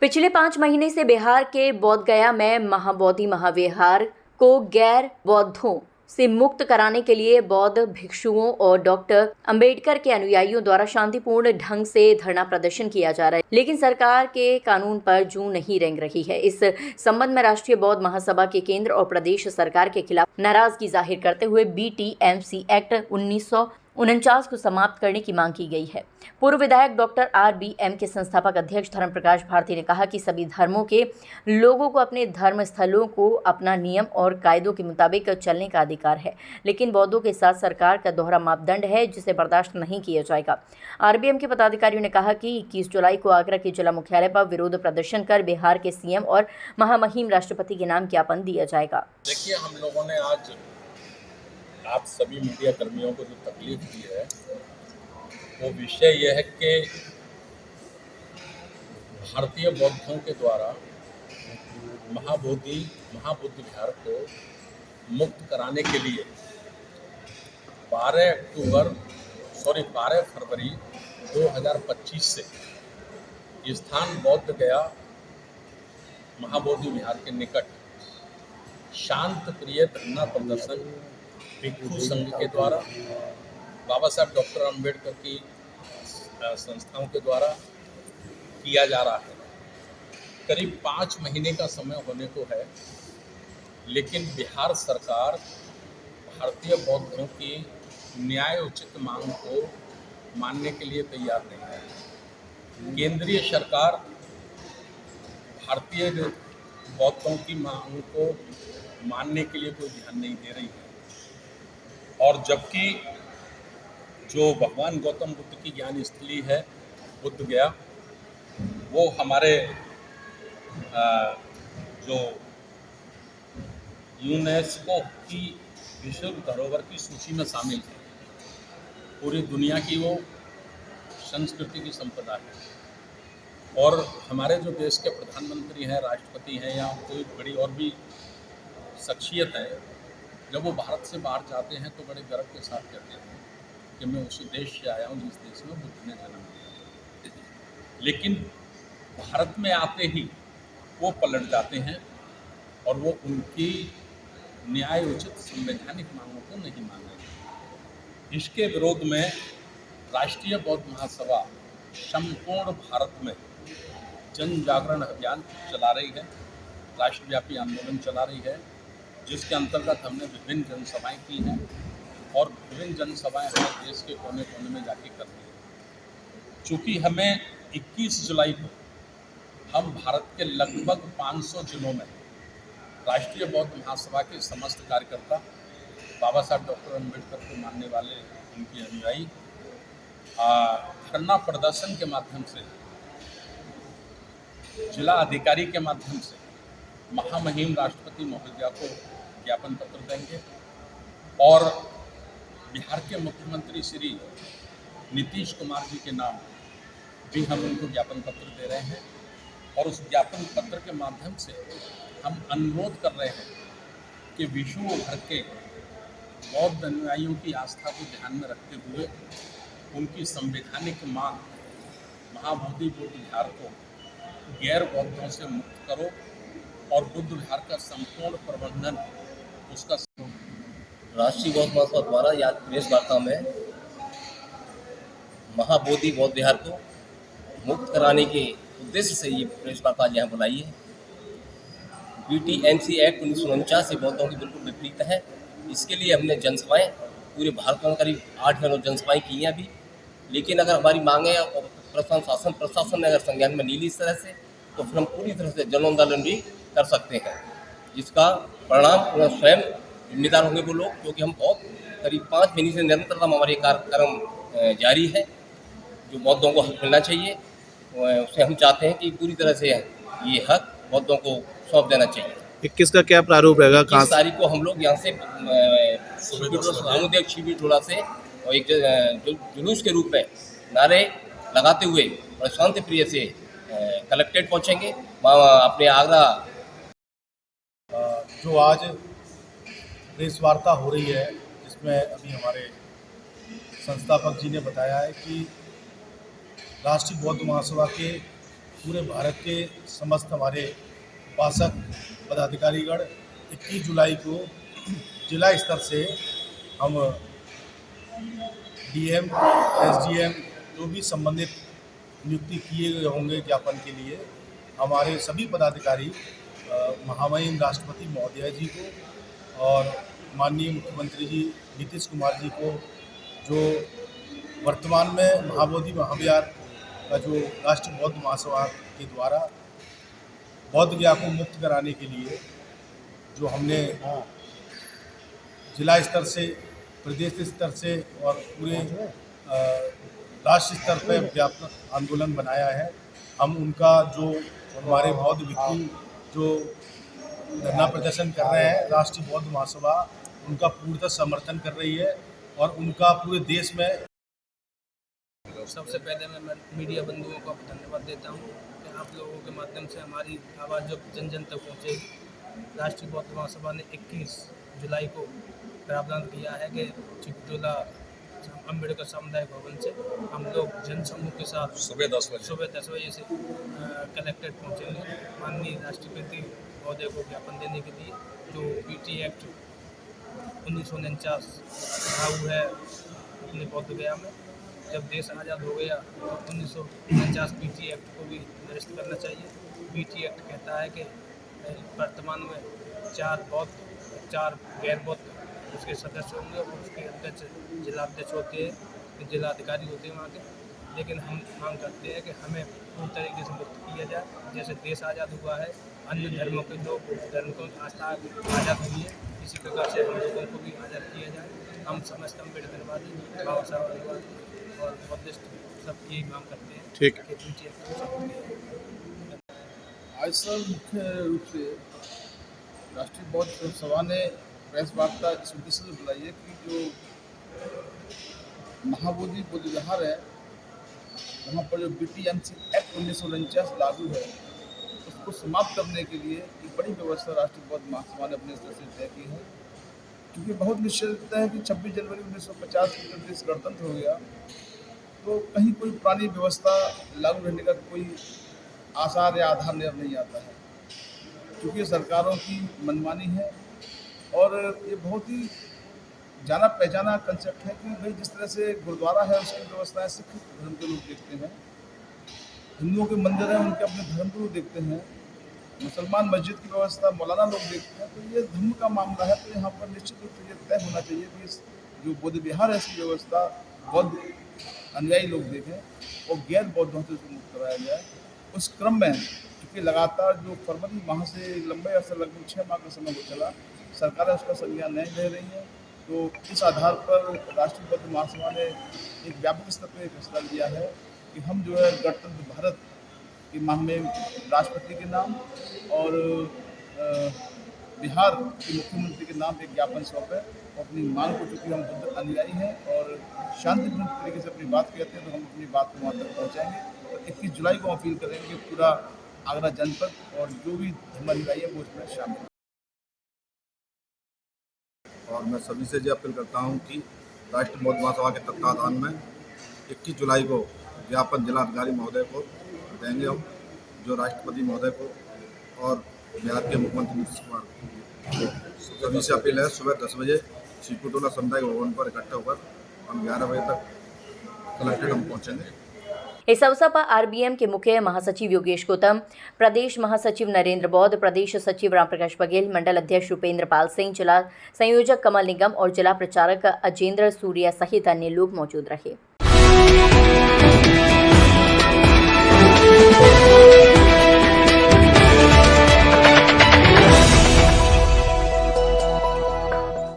पिछले 5 महीने से बिहार के बोधगया में महाबोधि महाविहार को गैर बौद्धों से मुक्त कराने के लिए बौद्ध भिक्षुओं और डॉक्टर अंबेडकर के अनुयायियों द्वारा शांतिपूर्ण ढंग से धरना प्रदर्शन किया जा रहा है, लेकिन सरकार के कानून पर जू नहीं रेंग रही है। इस संबंध में राष्ट्रीय बौद्ध महासभा के केंद्र और प्रदेश सरकार के खिलाफ नाराजगी जाहिर करते हुए BTMC एक्ट 1949 को समाप्त करने की मांग की गई है। पूर्व विधायक डॉक्टर RBM के संस्थापक अध्यक्ष धर्मप्रकाश भारती ने कहा कि सभी धर्मों के लोगों को अपने धर्म स्थलों को अपना नियम और कायदों के मुताबिक चलने का अधिकार है, लेकिन बौद्धों के साथ सरकार का दोहरा मापदंड है जिसे बर्दाश्त नहीं किया जाएगा। RBM के पदाधिकारियों ने कहा कि 21 जुलाई को आगरा के जिला मुख्यालय पर विरोध प्रदर्शन कर बिहार के CM और महामहिम राष्ट्रपति के नाम ज्ञापन दिया जाएगा। देखिए, हम लोगों ने आज आप सभी मीडिया कर्मियों को जो तकलीफ दी है वो विषय यह है कि भारतीय बौद्धों के द्वारा महाबोधि विहार को मुक्त कराने के लिए 12 फरवरी 2025 से स्थान बौद्ध गया महाबोधि विहार के निकट शांत प्रिय धरना प्रदर्शन भिक्षु संघ के द्वारा, बाबा साहब डॉक्टर अंबेडकर की संस्थाओं के द्वारा किया जा रहा है। करीब 5 महीने का समय होने को है, लेकिन बिहार सरकार भारतीय बौद्धों की न्याय उचित मांग को मानने के लिए तैयार नहीं है। केंद्रीय सरकार भारतीय बौद्धों की मांग को मानने के लिए कोई ध्यान नहीं दे रही है, और जबकि जो भगवान गौतम बुद्ध की ज्ञान स्थली है बुद्ध गया, वो हमारे जो यूनेस्को की विश्व धरोहर की सूची में शामिल है। पूरी दुनिया की वो संस्कृति की संपदा है, और हमारे जो देश के प्रधानमंत्री हैं, राष्ट्रपति हैं, या कोई बड़ी और भी शख्सियत है, जब वो भारत से बाहर जाते हैं तो बड़े गर्व के साथ कहते हैं कि मैं उसी देश से आया हूँ जिस देश में बुद्ध ने जन्म लिया। लेकिन भारत में आते ही वो पलट जाते हैं और वो उनकी न्याय उचित संवैधानिक मांगों को नहीं मान रहे। इसके विरोध में राष्ट्रीय बौद्ध महासभा संपूर्ण भारत में जन जागरण अभियान चला रही है, राष्ट्रव्यापी आंदोलन चला रही है, जिसके अंतर्गत हमने विभिन्न जनसभाएं की हैं, और विभिन्न जनसभाएं हमारे देश के कोने कोने में जाके कर रही हैं। चूँकि हमें 21 जुलाई को हम भारत के लगभग 500 जिलों में राष्ट्रीय बौद्ध महासभा के समस्त कार्यकर्ता, बाबा साहब डॉक्टर अंबेडकर को मानने वाले उनके अनुयायी धरना प्रदर्शन के माध्यम से, जिला अधिकारी के माध्यम से महामहिम राष्ट्रपति महोदया को ज्ञापन पत्र देंगे, और बिहार के मुख्यमंत्री श्री नीतीश कुमार जी के नाम भी हम उनको ज्ञापन पत्र दे रहे हैं। और उस ज्ञापन पत्र के माध्यम से हम अनुरोध कर रहे हैं कि विश्व भर के बौद्ध अनुयायियों की आस्था को ध्यान में रखते हुए उनकी संवैधानिक मांग महाबोधि बुद्ध विहार को गैर बौद्धों से मुक्त करो, और बुद्ध विहार का संपूर्ण प्रबंधन उसका। राष्ट्रीय बौद्ध महासभा द्वारा या प्रेस वार्ता में महाबोधि बौद्ध विहार को मुक्त कराने के उद्देश्य से ये प्रेस वार्ता यहाँ बुलाई है। BTMC एक्ट 1949 से बौद्धों की बिल्कुल विपरीत है। इसके लिए हमने जनसभाएं पूरे भारत में करीब 8 जनसभाएं की हैं अभी, लेकिन अगर हमारी मांगें और प्रशासन ने अगर संज्ञान में नहीं ली इस तरह से, तो फिर हम पूरी तरह से जन आंदोलन भी कर सकते हैं, जिसका परिणाम स्वयं जिम्मेदार होंगे वो लोग, क्योंकि हम बहुत करीब 5 महीने से निरंतरता हमारे कार्यक्रम जारी है। जो बौद्धों को हक मिलना चाहिए उसे हम चाहते हैं कि पूरी तरह से ये हक बौद्धों को सौंप देना चाहिए। 21 का क्या प्रारूप रहेगा? 21 तारीख को हम लोग यहाँ से सामुदायिक शिविर टोला से और एक जुलूस के रूप में नारे लगाते हुए और शांति प्रिय से कलेक्ट्रेट पहुँचेंगे। अपने आगरा जो आज प्रेस वार्ता हो रही है, जिसमें अभी हमारे संस्थापक जी ने बताया है कि राष्ट्रीय बौद्ध महासभा के पूरे भारत के समस्त हमारे उपासक पदाधिकारीगण 21 जुलाई को जिला स्तर से हम डीएम, एसडीएम जो भी संबंधित नियुक्ति किए गए होंगे ज्ञापन के लिए, हमारे सभी पदाधिकारी महामहिम राष्ट्रपति महोदय जी को और माननीय मुख्यमंत्री जी नीतीश कुमार जी को, जो वर्तमान में महाबोधि महाविहार का जो राष्ट्रीय बौद्ध महासभा के द्वारा बौद्ध गया को मुक्त कराने के लिए जो हमने जिला स्तर से, प्रदेश स्तर से और पूरे राष्ट्र स्तर पर व्यापक आंदोलन बनाया है। हम उनका जो हमारे बौद्ध भिक्षु जो धरना प्रदर्शन कर रहे हैं, राष्ट्रीय बौद्ध महासभा उनका पूर्णतः समर्थन कर रही है और उनका पूरे देश में। सबसे पहले मैं मीडिया बंधुओं को धन्यवाद देता हूँ कि आप लोगों के माध्यम से हमारी आवाज़ जो जन जन तक पहुँचेगी। राष्ट्रीय बौद्ध महासभा ने 21 जुलाई को प्रावधान किया है कि चिकटोला अम्बेडकर सामुदायिक भवन से हम लोग जन समूह के साथ सुबह 10 बजे से कलेक्ट्रेट पहुँचेंगे माननीय राष्ट्रपति महोदय को ज्ञापन देने के लिए। जो बीटी एक्ट 1949 लागू है अपने बौद्ध गया में, जब देश आज़ाद हो गया तो 1949 बीटी एक्ट को भी निरस्त करना चाहिए। बीटी एक्ट कहता है कि वर्तमान में 4 गैर बौद्ध उसके सदस्य होंगे और उसके अध्यक्ष जिलाध्यक्ष होते हैं, जिलाधिकारी होते हैं वहाँ के। लेकिन हम मांग करते हैं कि हमें पूरी तरीके से मुक्त किया जाए, जैसे देश आज़ाद हुआ है, अन्य धर्मों के लोग धर्म को आस्था आज़ाद हुई है, इसी प्रकार से हम लोगों को भी आज़ाद किया जाए। हम समस्त अम्बेडकरवादी, बाबा साहब और बौद्धिस्ट सब यही मांग करते हैं। ठीक। आज सर मुख्य रूप से राष्ट्रीय बौद्ध सभा ने प्रेस वार्ता इस उद्देश्य से बुलाई है कि जो महाबोधि बौद्ध विहार है वहाँ पर जो BTMC एक्ट 1949 लागू है उसको समाप्त करने के लिए एक बड़ी व्यवस्था राष्ट्रीय बौद्ध महासभा ने अपने स्तर से तय की है। क्योंकि बहुत निश्चित है कि 26 जनवरी 1950 को जब देश गणतंत्र हो गया तो कहीं कोई पुरानी व्यवस्था लागू रहने का कोई आसार या आधार नजर नहीं आता है, क्योंकि सरकारों की मनमानी है। और ये बहुत ही जाना पहचाना कंसेप्ट है कि भाई जिस तरह से गुरुद्वारा है उसकी व्यवस्थाएं सिख धर्म के लोग देखते हैं, हिंदुओं के मंदिर हैं उनके अपने धर्म को लोग देखते हैं, मुसलमान मस्जिद की व्यवस्था मौलाना लोग देखते हैं। तो ये धर्म का मामला है, तो यहाँ पर निश्चित रूप से ये तय होना चाहिए कि इस जो बौद्ध विहार है इसकी व्यवस्था बौद्ध अनुयायी लोग देखें और गैर बौद्धों से उसको मुक्त कराया जाए। उस क्रम में क्योंकि लगातार जो फरवरी माह से लंबे अरसे लगभग 6 माह का समय हो चला, सरकारें उसका संज्ञान नहीं ले रही हैं। तो इस आधार पर राष्ट्रीय बौद्ध महासभा ने एक व्यापक स्तर पर फैसला लिया है कि हम जो है गणतंत्र भारत की मांग में राष्ट्रपति के नाम और बिहार के मुख्यमंत्री के नाम एक ज्ञापन सौंपे और अपनी मांग को, चूँकि हम बुद्ध अनुयायी हैं और शांतिपूर्ण तरीके से अपनी बात कहते हैं तो हम अपनी बात को वहाँ तक पहुँचाएंगे। और 21 जुलाई को अपील करेंगे कि पूरा आगरा जनपद और जो भी धर्मानुयायी है वो इसमें शामिल। और मैं सभी से ये अपील करता हूँ कि राष्ट्रीय बौद्ध महासभा के तत्वाधान में 21 जुलाई को ज्ञापन जिलाधिकारी महोदय को देंगे हम, जो राष्ट्रपति महोदय को और बिहार के मुख्यमंत्री नीतीश कुमार को। सभी से अपील है सुबह 10 बजे चिकटोला सामुदायिक भवन पर इकट्ठा होकर हम 11 बजे तक कलेक्ट्रेट हम पहुँचेंगे। इस अवसर पर आरबीएम के मुख्य महासचिव योगेश गौतम, प्रदेश महासचिव नरेंद्र बौद्ध, प्रदेश सचिव रामप्रकाश बघेल, मंडल अध्यक्ष रुपेंद्र पाल सिंह, जिला संयोजक कमल निगम और जिला प्रचारक अजेंद्र सूर्या सहित अन्य लोग मौजूद रहे।